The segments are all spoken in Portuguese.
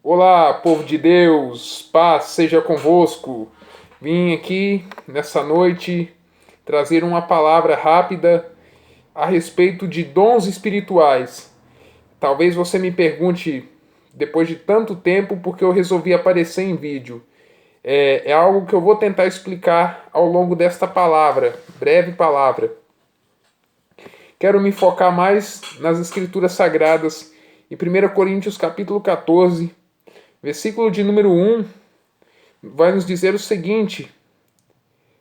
Olá, povo de Deus, paz seja convosco. Vim aqui nessa noite trazer uma palavra rápida a respeito de dons espirituais. Talvez você me pergunte, depois de tanto tempo, por que eu resolvi aparecer em vídeo. É algo que eu vou tentar explicar ao longo desta palavra, breve palavra. Quero me focar mais nas Escrituras Sagradas. Em 1 Coríntios capítulo 14, versículo de número 1, vai nos dizer o seguinte: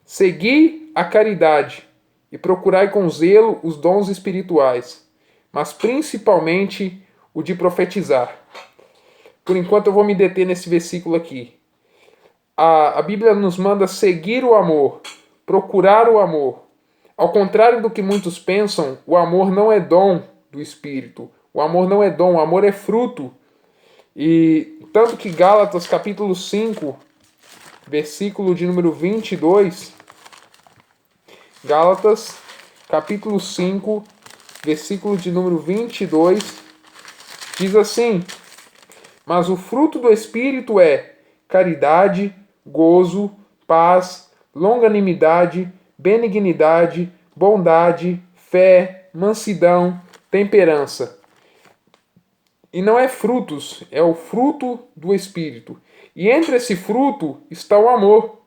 segui a caridade e procurai com zelo os dons espirituais, mas principalmente o de profetizar. Por enquanto eu vou me deter nesse versículo aqui. A Bíblia nos manda seguir o amor, procurar o amor. Ao contrário do que muitos pensam, o amor não é dom do Espírito. O amor não é dom, o amor é fruto. E tanto que Gálatas capítulo 5, versículo de número 22, Gálatas capítulo 5, versículo de número 22, diz assim: mas o fruto do Espírito é caridade, gozo, paz, longanimidade, benignidade, bondade, fé, mansidão, temperança. E não é frutos, é o fruto do Espírito. E entre esse fruto está o amor.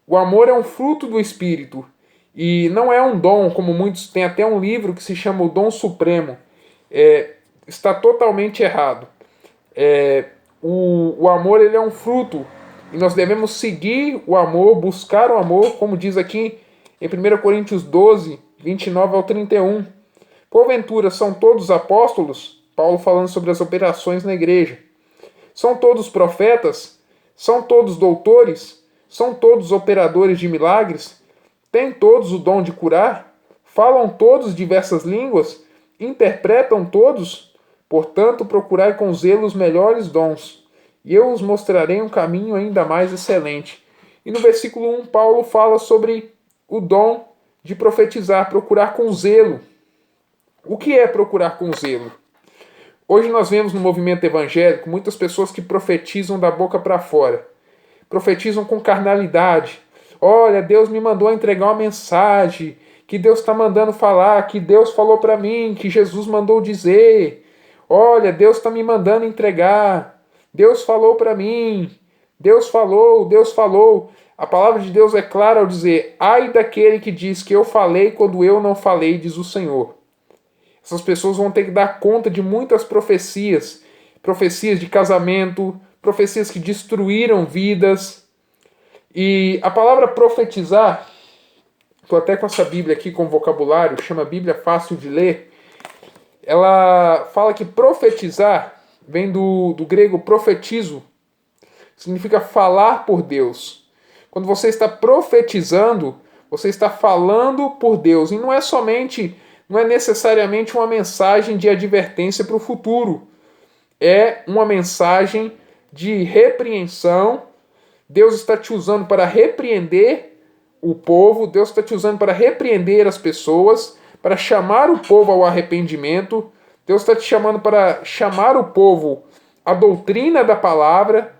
O amor é um fruto do Espírito. E não é um dom, como muitos têm até um livro que se chama O Dom Supremo. Está totalmente errado. O amor ele é um fruto. E nós devemos seguir o amor, buscar o amor, como diz aqui em 1 Coríntios 12, 29 ao 31. Porventura são todos apóstolos? Paulo falando sobre as operações na igreja. São todos profetas? São todos doutores? São todos operadores de milagres? Têm todos o dom de curar? Falam todos diversas línguas? Interpretam todos? Portanto, procurai com zelo os melhores dons, e eu os mostrarei um caminho ainda mais excelente. E no versículo 1, Paulo fala sobre o dom de profetizar, procurar com zelo. O que é procurar com zelo? Hoje nós vemos no movimento evangélico muitas pessoas que profetizam da boca para fora. Profetizam com carnalidade. Olha, Deus me mandou entregar uma mensagem, que Deus está mandando falar, que Deus falou para mim, que Jesus mandou dizer. Olha, Deus está me mandando entregar. Deus falou para mim. Deus falou, Deus falou. A palavra de Deus é clara ao dizer: ai daquele que diz que eu falei quando eu não falei, diz o Senhor. Essas pessoas vão ter que dar conta de muitas profecias. Profecias de casamento, profecias que destruíram vidas. E a palavra profetizar, estou até com essa Bíblia aqui com vocabulário, chama Bíblia Fácil de Ler. Ela fala que profetizar vem do grego profetizo, significa falar por Deus. Quando você está profetizando, você está falando por Deus. E não é necessariamente uma mensagem de advertência para o futuro. É uma mensagem de repreensão. Deus está te usando para repreender o povo, Deus está te usando para repreender as pessoas, para chamar o povo ao arrependimento. Deus está te chamando para chamar o povo à doutrina da palavra.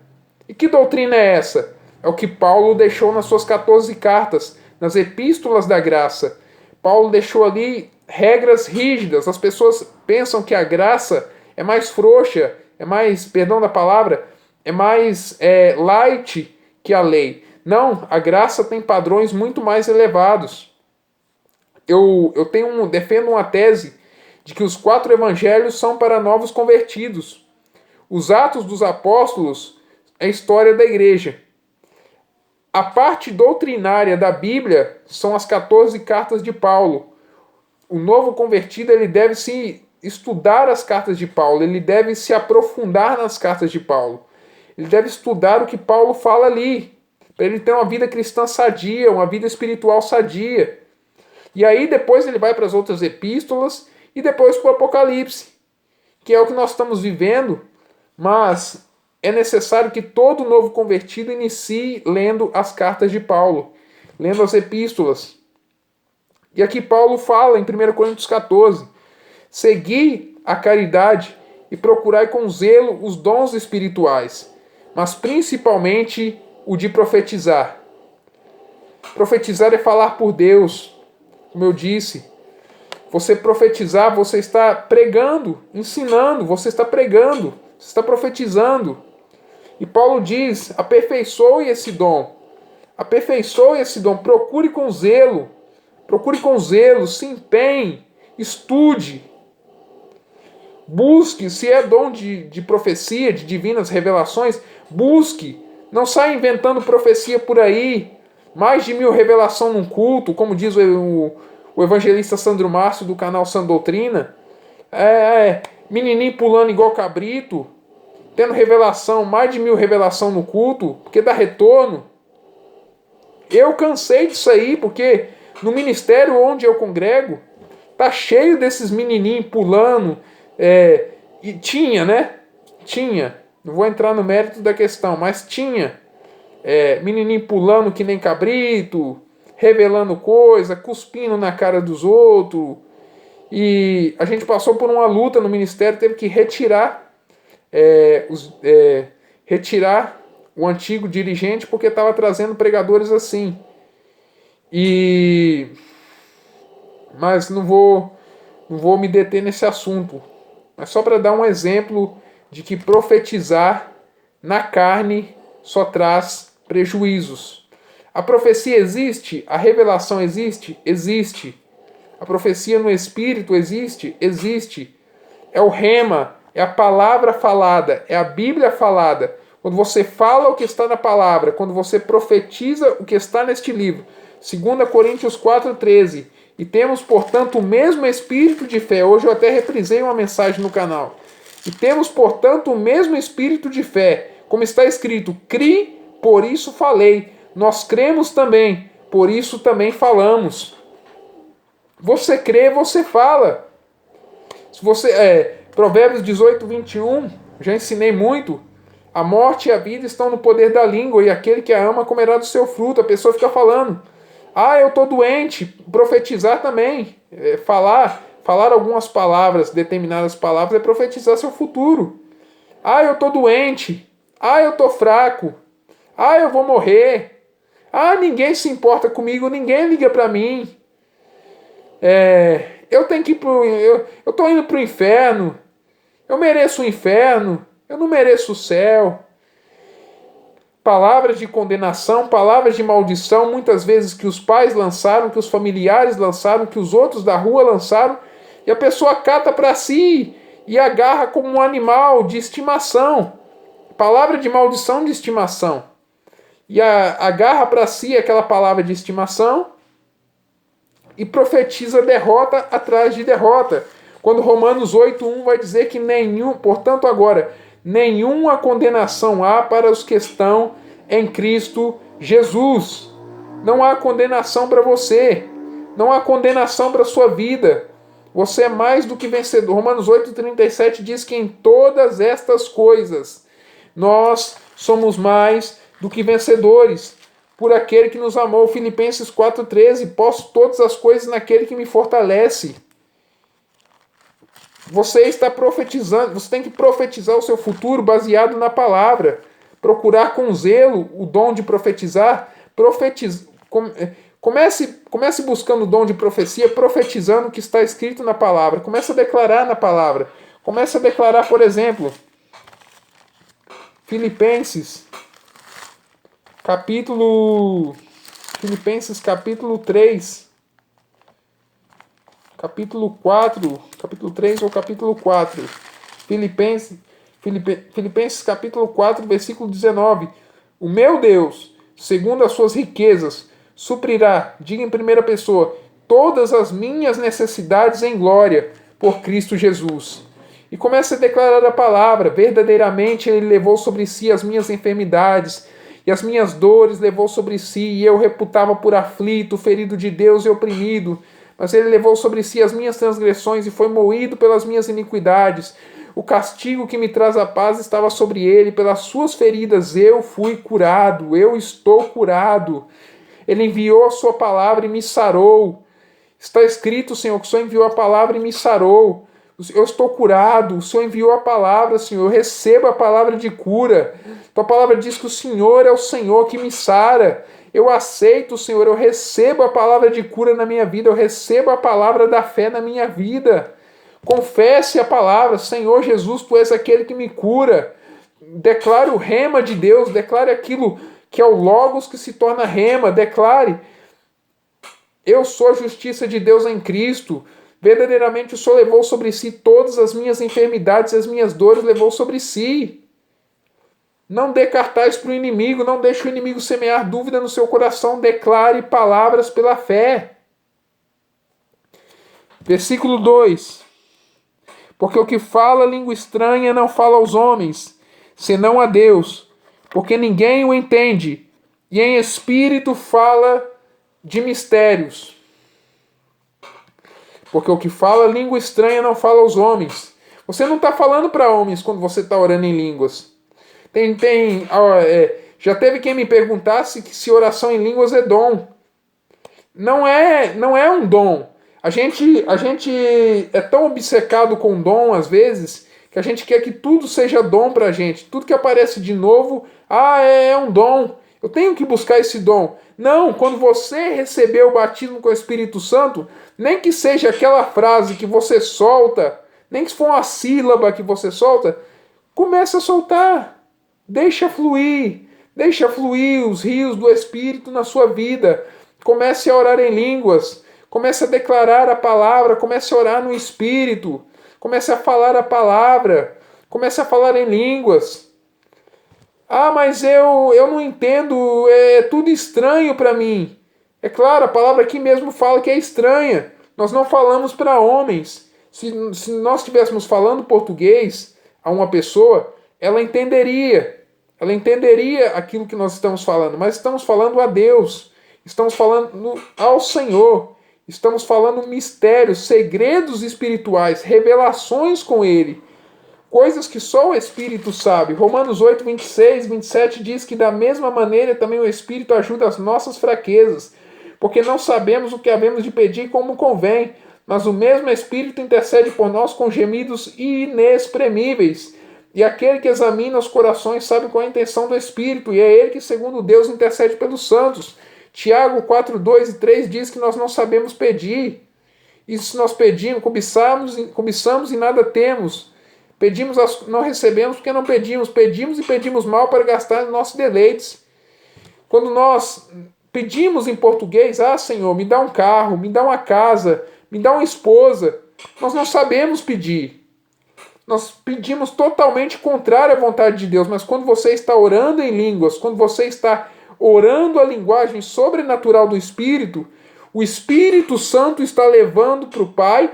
E que doutrina é essa? É o que Paulo deixou nas suas 14 cartas, nas epístolas da graça. Paulo deixou ali regras rígidas. As pessoas pensam que a graça é mais frouxa, é mais, perdão da palavra, é mais light que a lei. Não, a graça tem padrões muito mais elevados. Eu defendo uma tese de que os 4 evangelhos são para novos convertidos. Os Atos dos Apóstolos é a história da igreja. A parte doutrinária da Bíblia são as 14 cartas de Paulo. O novo convertido ele deve se estudar as cartas de Paulo, ele deve se aprofundar nas cartas de Paulo. Ele deve estudar o que Paulo fala ali, para ele ter uma vida cristã sadia, uma vida espiritual sadia. E aí depois ele vai para as outras epístolas e depois para o Apocalipse, que é o que nós estamos vivendo, mas é necessário que todo novo convertido inicie lendo as cartas de Paulo, lendo as epístolas. E aqui Paulo fala em 1 Coríntios 14, segui a caridade e procurai com zelo os dons espirituais, mas principalmente o de profetizar. Profetizar é falar por Deus, como eu disse. Você profetizar, você está pregando, ensinando, você está pregando, você está profetizando. E Paulo diz, aperfeiçoe esse dom. Aperfeiçoe esse dom, procure com zelo, se empenhe, estude. Busque, se é dom de profecia, de divinas revelações, busque. Não saia inventando profecia por aí. Mais de 1000 revelações num culto, como diz o evangelista Sandro Márcio do canal Sã Doutrina. Menininho pulando igual cabrito, tendo revelação, mais de 1000 revelações no culto, porque dá retorno. Eu cansei disso aí, porque no ministério onde eu congrego, tá cheio desses menininhos pulando. E tinha, né? Tinha. Não vou entrar no mérito da questão, mas tinha. Menininho pulando que nem cabrito, revelando coisa, cuspindo na cara dos outros. E a gente passou por uma luta no ministério, teve que retirar o antigo dirigente porque estava trazendo pregadores assim. Mas não vou me deter nesse assunto. Mas só para dar um exemplo de que profetizar na carne só traz prejuízos. A profecia existe? A revelação existe? Existe. A profecia no Espírito existe? Existe. É o rema, é a palavra falada, é a Bíblia falada. Quando você fala o que está na palavra, quando você profetiza o que está neste livro. 2 Coríntios 4,13. E temos, portanto, o mesmo espírito de fé. Hoje eu até reprisei uma mensagem no canal. E temos, portanto, o mesmo espírito de fé. Como está escrito, cri, por isso falei. Nós cremos também, por isso também falamos. Você crê, você fala. Se você, Provérbios 18, 21, já ensinei muito. A morte e a vida estão no poder da língua, e aquele que a ama comerá do seu fruto. A pessoa fica falando, eu estou doente. Profetizar também. Falar algumas palavras, determinadas palavras, é profetizar seu futuro. Eu estou doente. Eu estou fraco. Eu vou morrer. Ninguém se importa comigo, ninguém liga para mim. Eu tenho que ir eu estou indo para o inferno. Eu mereço o inferno. Eu não mereço o céu. Palavras de condenação, palavras de maldição, muitas vezes que os pais lançaram, que os familiares lançaram, que os outros da rua lançaram, e a pessoa cata para si e agarra como um animal de estimação. Palavra de maldição, de estimação. E agarra para si aquela palavra de estimação e profetiza derrota atrás de derrota. Quando Romanos 8:1 vai dizer que portanto agora, nenhuma condenação há para os que estão em Cristo Jesus. Não há condenação para você. Não há condenação para a sua vida. Você é mais do que vencedor. Romanos 8:37 diz que em todas estas coisas nós somos mais do que vencedores por aquele que nos amou. Filipenses 4:13, posso todas as coisas naquele que me fortalece. Você está profetizando, você tem que profetizar o seu futuro baseado na palavra. Procurar com zelo o dom de profetizar. Comece buscando o dom de profecia, profetizando o que está escrito na palavra. Comece a declarar na palavra. Comece a declarar, por exemplo, Filipenses capítulo 3, capítulo 4, capítulo 3 ou capítulo 4. Filipenses capítulo 4, versículo 19. O meu Deus, segundo as suas riquezas, suprirá, diga em primeira pessoa, todas as minhas necessidades em glória por Cristo Jesus. E comece a declarar a palavra. Verdadeiramente Ele levou sobre si as minhas enfermidades e as minhas dores levou sobre si, e eu reputava por aflito, ferido de Deus e oprimido. Mas Ele levou sobre si as minhas transgressões e foi moído pelas minhas iniquidades. O castigo que me traz a paz estava sobre Ele. Pelas suas feridas eu fui curado. Eu estou curado. Ele enviou a sua palavra e me sarou. Está escrito, Senhor, que o Senhor enviou a palavra e me sarou. Eu estou curado, o Senhor enviou a palavra, Senhor, eu recebo a palavra de cura. Tua palavra diz que o Senhor é o Senhor que me sara. Eu aceito, Senhor, eu recebo a palavra de cura na minha vida, eu recebo a palavra da fé na minha vida. Confesse a palavra, Senhor Jesus, tu és aquele que me cura. Declare o rema de Deus, declare aquilo que é o Logos que se torna rema, declare: eu sou a justiça de Deus em Cristo. Verdadeiramente o Senhor levou sobre si todas as minhas enfermidades e as minhas dores levou sobre si. Não dê cartaz para o inimigo, não deixe o inimigo semear dúvida no seu coração, declare palavras pela fé. Versículo 2. Porque o que fala língua estranha não fala aos homens, senão a Deus, porque ninguém o entende, e em espírito fala de mistérios. Porque o que fala língua estranha não fala aos homens. Você não está falando para homens quando você está orando em línguas. Já teve quem me perguntasse se oração em línguas é dom. Não é um dom. A gente é tão obcecado com dom, às vezes, que a gente quer que tudo seja dom pra gente. Tudo que aparece de novo, é um dom. Eu tenho que buscar esse dom. Não, quando você receber o batismo com o Espírito Santo, nem que seja aquela frase que você solta, nem que for uma sílaba que você solta, comece a soltar. Deixa fluir os rios do Espírito na sua vida. Comece a orar em línguas. Comece a declarar a palavra, comece a orar no Espírito, comece a falar a palavra, comece a falar em línguas. Mas eu não entendo, é tudo estranho para mim. É claro, a palavra aqui mesmo fala que é estranha. Nós não falamos para homens. Se nós estivéssemos falando português a uma pessoa, ela entenderia aquilo que nós estamos falando, mas estamos falando a Deus, estamos falando ao Senhor. Estamos falando mistérios, segredos espirituais, revelações com Ele. Coisas que só o Espírito sabe. Romanos 8, 26, 27 diz que da mesma maneira também o Espírito ajuda as nossas fraquezas, porque não sabemos o que havemos de pedir como convém, mas o mesmo Espírito intercede por nós com gemidos inexprimíveis. E aquele que examina os corações sabe qual é a intenção do Espírito, e é Ele que, segundo Deus, intercede pelos santos. Tiago 4, 2 e 3 diz que nós não sabemos pedir. E se nós pedimos, cobiçamos e nada temos. Pedimos, não recebemos porque não pedimos. Pedimos e pedimos mal para gastar nossos deleites. Quando nós pedimos em português, Senhor, me dá um carro, me dá uma casa, me dá uma esposa, nós não sabemos pedir. Nós pedimos totalmente contrário à vontade de Deus. Mas quando você está orando em línguas, quando você está orando a linguagem sobrenatural do Espírito, o Espírito Santo está levando para o Pai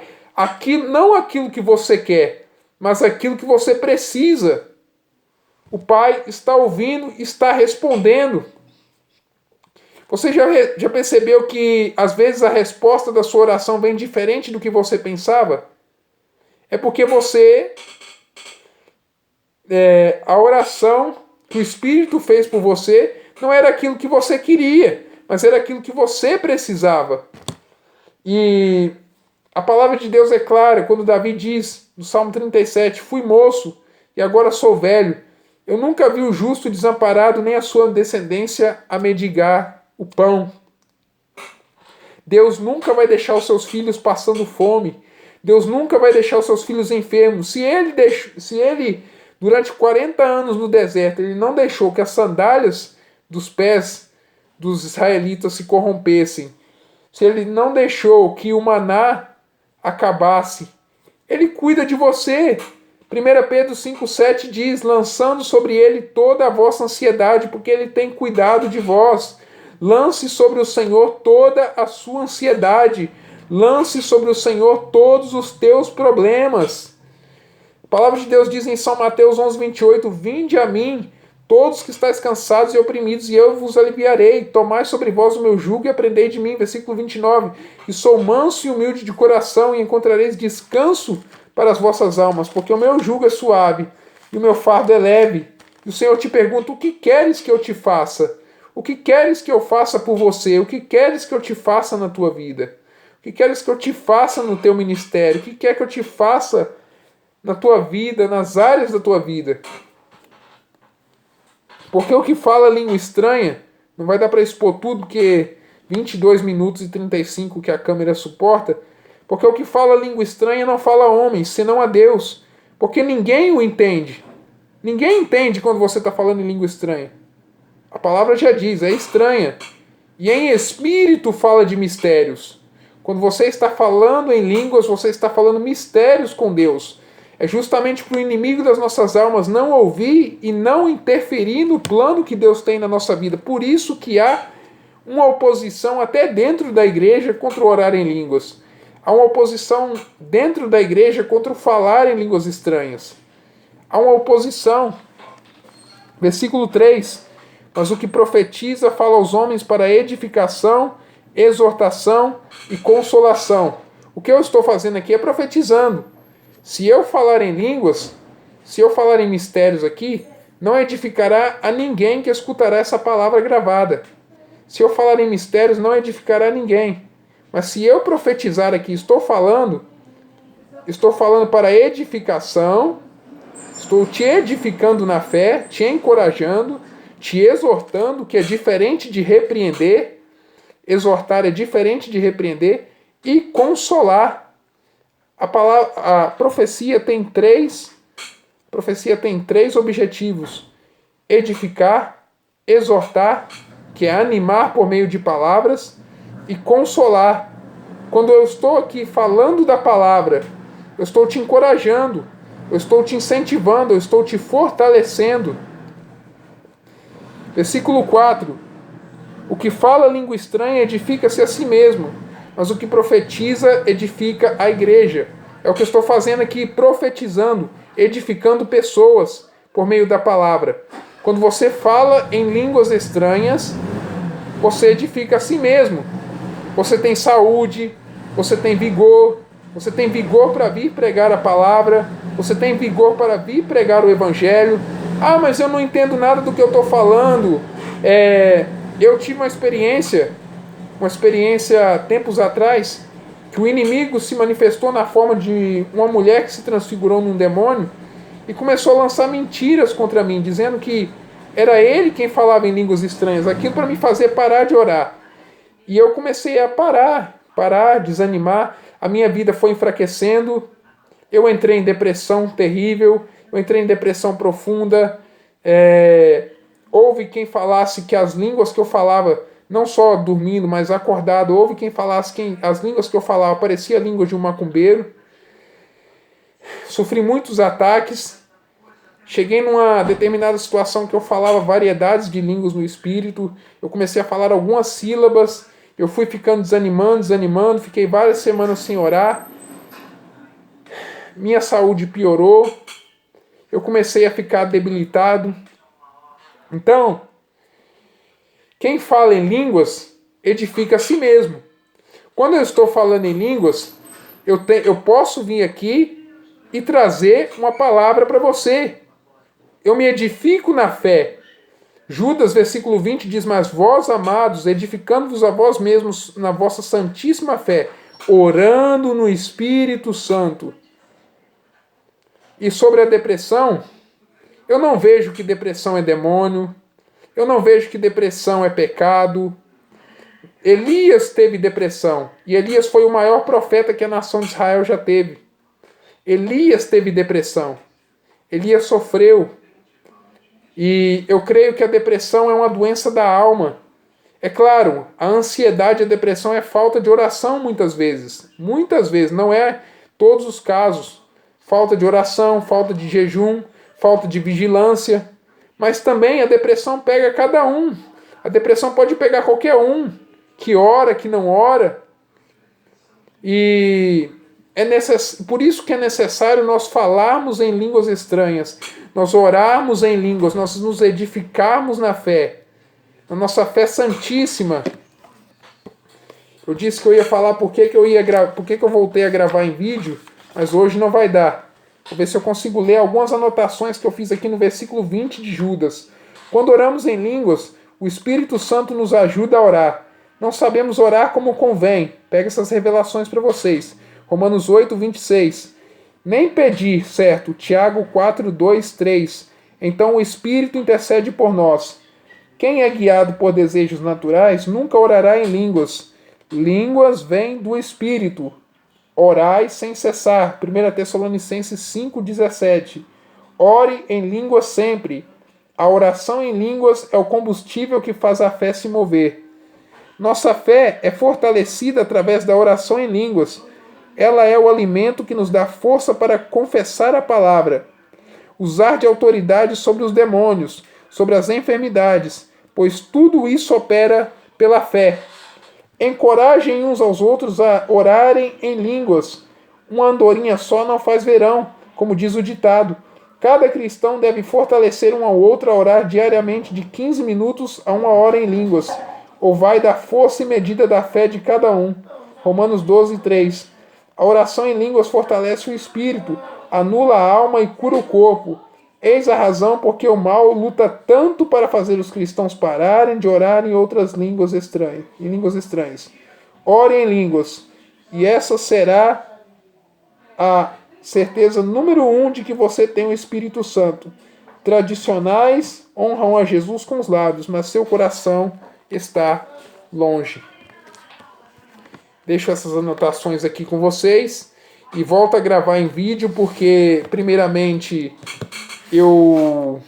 não aquilo que você quer, mas aquilo que você precisa. O Pai está ouvindo, está respondendo. Você já percebeu que às vezes a resposta da sua oração vem diferente do que você pensava? É porque a oração que o Espírito fez por você não era aquilo que você queria, mas era aquilo que você precisava. E a palavra de Deus é clara, quando Davi diz, no Salmo 37, fui moço e agora sou velho. Eu nunca vi o justo desamparado, nem a sua descendência a mendigar o pão. Deus nunca vai deixar os seus filhos passando fome. Deus nunca vai deixar os seus filhos enfermos. Se ele durante 40 anos no deserto, ele não deixou que as sandálias dos pés dos israelitas se corrompessem, se ele não deixou que o maná acabasse, ele cuida de você. 1 Pedro 5,7 diz, lançando sobre ele toda a vossa ansiedade, porque ele tem cuidado de vós. Lance sobre o Senhor toda a sua ansiedade. Lance sobre o Senhor todos os teus problemas. A palavra de Deus diz em São Mateus 11:28, vinde a mim, todos que estáis cansados e oprimidos, e eu vos aliviarei. Tomai sobre vós o meu jugo e aprendei de mim. Versículo 29, e sou manso e humilde de coração, e encontrareis descanso para as vossas almas, porque o meu jugo é suave e o meu fardo é leve. E o Senhor te pergunta, o que queres que eu te faça? O que queres que eu faça por você? O que queres que eu te faça na tua vida? O que queres que eu te faça no teu ministério? O que quer que eu te faça na tua vida, nas áreas da tua vida? Porque o que fala língua estranha, não vai dar para expor tudo, porque 22 minutos e 35 que a câmera suporta, porque o que fala língua estranha não fala a homens, senão a Deus. Porque ninguém o entende. Ninguém entende quando você está falando em língua estranha. A palavra já diz, é estranha. E em espírito fala de mistérios. Quando você está falando em línguas, você está falando mistérios com Deus. É justamente para o inimigo das nossas almas não ouvir e não interferir no plano que Deus tem na nossa vida. Por isso que há uma oposição até dentro da igreja contra o orar em línguas. Há uma oposição dentro da igreja contra o falar em línguas estranhas. Há uma oposição. Versículo 3. Mas o que profetiza fala aos homens para edificação, exortação e consolação. O que eu estou fazendo aqui é profetizando. Se eu falar em línguas, se eu falar em mistérios aqui, não edificará a ninguém que escutará essa palavra gravada. Se eu falar em mistérios, não edificará ninguém. Mas se eu profetizar aqui, estou falando para edificação, estou te edificando na fé, te encorajando, te exortando, que é diferente de repreender. Exortar é diferente de repreender, e consolar. A profecia tem três objetivos: edificar, exortar, que é animar por meio de palavras, e consolar. Quando eu estou aqui falando da palavra, eu estou te encorajando, eu estou te incentivando, eu estou te fortalecendo. Versículo 4. O que fala língua estranha edifica-se a si mesmo, mas o que profetiza edifica a igreja. É o que eu estou fazendo aqui, profetizando, edificando pessoas por meio da palavra. Quando você fala em línguas estranhas, você edifica a si mesmo. Você tem saúde, você tem vigor para vir pregar a palavra, você tem vigor para vir pregar o evangelho. Ah, mas eu não entendo nada do que eu estou falando. Eu tive uma experiência tempos atrás, que o inimigo se manifestou na forma de uma mulher que se transfigurou num demônio e começou a lançar mentiras contra mim, dizendo que era ele quem falava em línguas estranhas, aquilo para me fazer parar de orar. E eu comecei a parar, desanimar, a minha vida foi enfraquecendo, eu entrei em depressão terrível, eu entrei em depressão profunda. Houve quem falasse que as línguas que eu falava, não só dormindo, mas acordado, houve quem falasse que as línguas que eu falava parecia a língua de um macumbeiro. Sofri muitos ataques. Cheguei numa determinada situação que eu falava variedades de línguas no espírito. Eu comecei a falar algumas sílabas. Eu fui ficando desanimando. Fiquei várias semanas sem orar. Minha saúde piorou. Eu comecei a ficar debilitado. Então, quem fala em línguas edifica a si mesmo. Quando eu estou falando em línguas, eu posso vir aqui e trazer uma palavra para você. Eu me edifico na fé. Judas, versículo 20, diz: mas vós, amados, edificando-vos a vós mesmos na vossa santíssima fé, orando no Espírito Santo. E sobre a depressão, eu não vejo que depressão é demônio, eu não vejo que depressão é pecado. Elias teve depressão, e Elias foi o maior profeta que a nação de Israel já teve. Elias teve depressão, Elias sofreu. E eu creio que a depressão é uma doença da alma. É claro, a ansiedade e a depressão é falta de oração muitas vezes. Muitas vezes, não é todos os casos. Falta de oração, falta de jejum, falta de vigilância. Mas também a depressão pega cada um. A depressão pode pegar qualquer um, que ora, que não ora. E por isso que é necessário nós falarmos em línguas estranhas, nós orarmos em línguas, nós nos edificarmos na fé, na nossa fé santíssima. Eu disse que eu ia falar por que eu voltei a gravar em vídeo, mas hoje não vai dar. Vou ver se eu consigo ler algumas anotações que eu fiz aqui no versículo 20 de Judas. Quando oramos em línguas, o Espírito Santo nos ajuda a orar. Não sabemos orar como convém. Pega essas revelações para vocês. Romanos 8, 26. Nem pedir, certo? Tiago 4, 2, 3. Então o Espírito intercede por nós. Quem é guiado por desejos naturais nunca orará em línguas. Línguas vêm do Espírito. Orai sem cessar. 1 Tessalonicenses 5, 17. Ore em línguas sempre. A oração em línguas é o combustível que faz a fé se mover. Nossa fé é fortalecida através da oração em línguas. Ela é o alimento que nos dá força para confessar a palavra, usar de autoridade sobre os demônios, sobre as enfermidades, pois tudo isso opera pela fé. Encorajem uns aos outros a orarem em línguas. Uma andorinha só não faz verão, como diz o ditado. Cada cristão deve fortalecer um ao outro a orar diariamente de 15 minutos a 1 hora em línguas, ou vai da força e medida da fé de cada um. Romanos 12, 3. A oração em línguas fortalece o espírito, anula a alma e cura o corpo. Eis a razão porque o mal luta tanto para fazer os cristãos pararem de orar em outras línguas estranhas. Ore em línguas, e essa será a certeza número 1 de que você tem o Espírito Santo. Tradicionais honram a Jesus com os lábios, mas seu coração está longe. Deixo essas anotações aqui com vocês e volto a gravar em vídeo porque, primeiramente, eu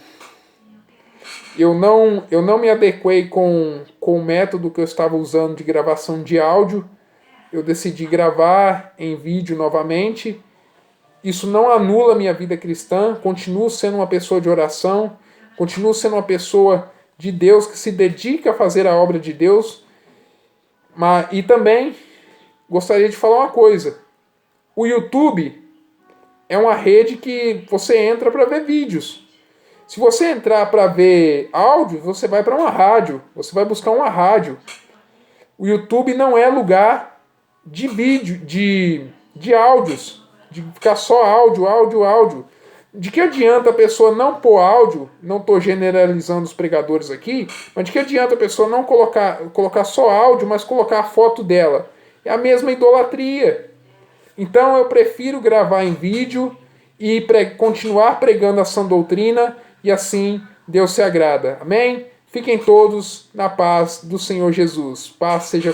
não me adequei com o método que eu estava usando de gravação de áudio. Eu decidi gravar em vídeo novamente. Isso não anula minha vida cristã. Continuo sendo uma pessoa de oração. Continuo sendo uma pessoa de Deus que se dedica a fazer a obra de Deus. E também gostaria de falar uma coisa. O YouTube é uma rede que você entra para ver vídeos. Se você entrar para ver áudio, você vai para uma rádio. Você vai buscar uma rádio. O YouTube não é lugar de vídeo, de áudios. De ficar só áudio. De que adianta a pessoa não pôr áudio? Não estou generalizando os pregadores aqui, mas de que adianta a pessoa não colocar só áudio, mas colocar a foto dela? É a mesma idolatria. Então eu prefiro gravar em vídeo e continuar pregando a sã doutrina, e assim Deus se agrada. Amém? Fiquem todos na paz do Senhor Jesus. Paz seja